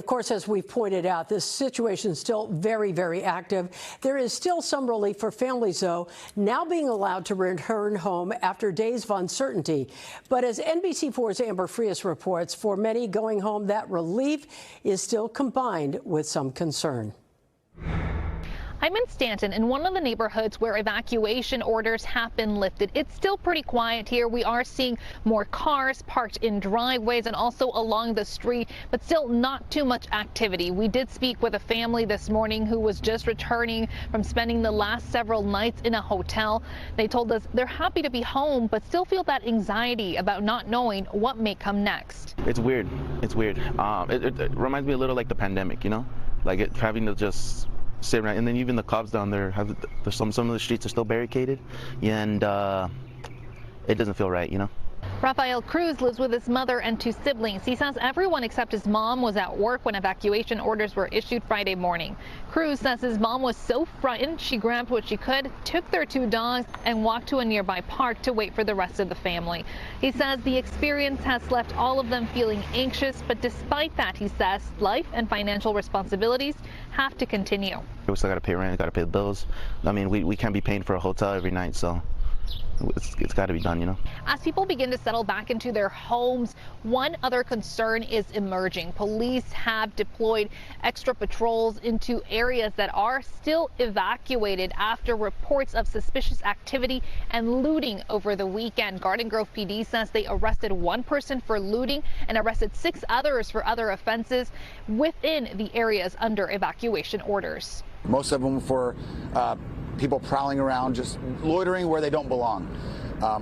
course, as we've pointed out, this situation is still very, very active. There is still some relief for families, though, now being allowed to return home after days of uncertainty. But as NBC4's Amber Frias reports, for many going home, that relief is still combined with some concern. I'm in Stanton, in one of the neighborhoods where evacuation orders have been lifted. It's still pretty quiet here. We are seeing more cars parked in driveways and also along the street, but still not too much activity. We did speak with a family this morning who was just returning from spending the last several nights in a hotel. They told us they're happy to be home, but still feel that anxiety about not knowing what may come next. It's weird. It's weird. It reminds me a little like the pandemic, you know, like having to just sit around, and then even the cops down there have some of the streets are still barricaded, and it doesn't feel right, you know. Rafael Cruz lives with his mother and two siblings. He says everyone except his mom was at work when evacuation orders were issued Friday morning. Cruz says his mom was so frightened she grabbed what she could, took their two dogs, and walked to a nearby park to wait for the rest of the family. He says the experience has left all of them feeling anxious, but despite that, he says life and financial responsibilities have to continue. We still got to pay rent, got to pay the bills. I mean, we can't be paying for a hotel every night, so it's got to be done, you know. As people begin to settle back into their homes, one other concern is emerging. Police have deployed extra patrols into areas that are still evacuated after reports of suspicious activity and looting over the weekend. Garden Grove PD says they arrested one person for looting and arrested 6 others for other offenses within the areas under evacuation orders. Most of them for people prowling around, just loitering where they don't belong.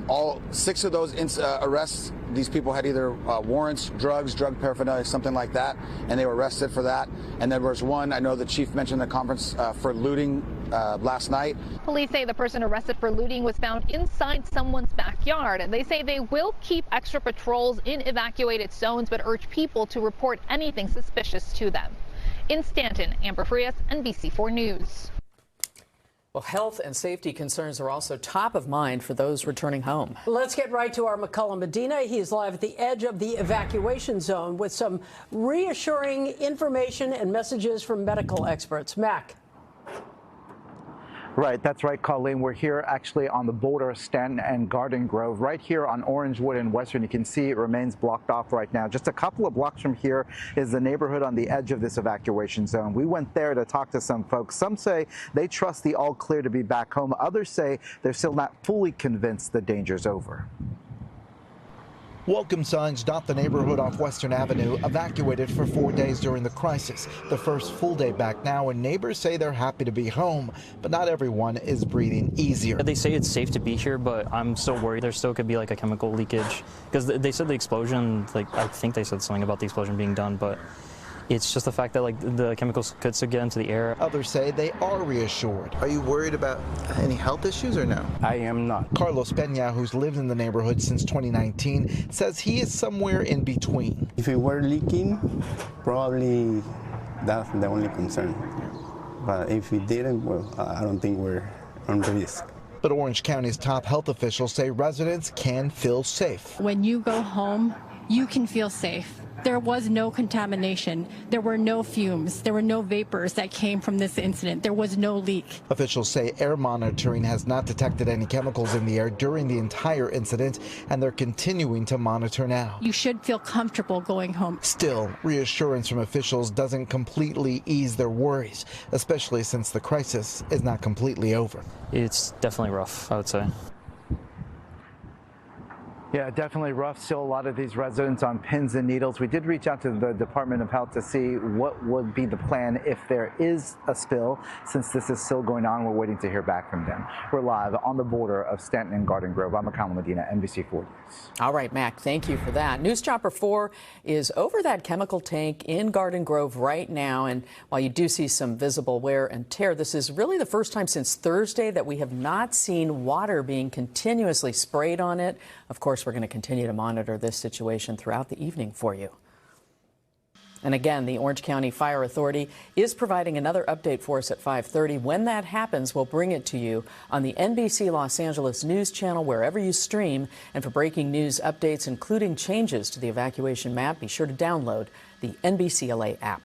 All 6 of those arrests, these people had either warrants, drugs, drug paraphernalia, something like that, and they were arrested for that. And there was one, I know the chief mentioned in the conference, for looting last night. Police say the person arrested for looting was found inside someone's backyard. They say they will keep extra patrols in evacuated zones, but urge people to report anything suspicious to them. In Stanton, Amber Frias, NBC4 News. Well, health and safety concerns are also top of mind for those returning home. Let's get right to our Mekahlo Medina. He is live at the edge of the evacuation zone with some reassuring information and messages from medical experts. Mac. Right, that's right, Colleen. We're here actually on the border of Stanton and Garden Grove, right here on Orangewood and Western. You can see it remains blocked off right now. Just a couple of blocks from here is the neighborhood on the edge of this evacuation zone. We went there to talk to some folks. Some say they trust the all clear to be back home. Others say they're still not fully convinced the danger's over. Welcome signs dot the neighborhood off Western Avenue, evacuated for 4 days during the crisis. The first full day back now, and neighbors say they're happy to be home, but not everyone is breathing easier. They say it's safe to be here, but I'm still worried there still could be like a chemical leakage, because they said the explosion, like I think they said something about the explosion being done, but it's just the fact that like the chemicals could still get into the air. Others say they are reassured. Are you worried about any health issues or no? I am not. Carlos Peña, who's lived in the neighborhood since 2019, says he is somewhere in between. If it were leaking, probably that's the only concern. But if it didn't, well, I don't think we're on risk. But Orange County's top health officials say residents can feel safe. When you go home, you can feel safe. There was no contamination. There were no fumes. There were no vapors that came from this incident. There was no leak. Officials say air monitoring has not detected any chemicals in the air during the entire incident, and they're continuing to monitor now. You should feel comfortable going home. Still, reassurance from officials doesn't completely ease their worries, especially since the crisis is not completely over. It's definitely rough, I would say. Yeah, definitely rough. Still a lot of these residents on pins and needles. We did reach out to the Department of Health to see what would be the plan if there is a spill. Since this is still going on, we're waiting to hear back from them. We're live on the border of Stanton and Garden Grove. I'm Mekahlo Medina, NBC4 News. All right, Mac, thank you for that. News Chopper 4 is over that chemical tank in Garden Grove right now. And while you do see some visible wear and tear, this is really the first time since Thursday that we have not seen water being continuously sprayed on it. Of course, we're going to continue to monitor this situation throughout the evening for you. And again, the Orange County Fire Authority is providing another update for us at 5:30. When that happens, we'll bring it to you on the NBC Los Angeles News Channel, wherever you stream. And for breaking news updates, including changes to the evacuation map, be sure to download the NBC LA app.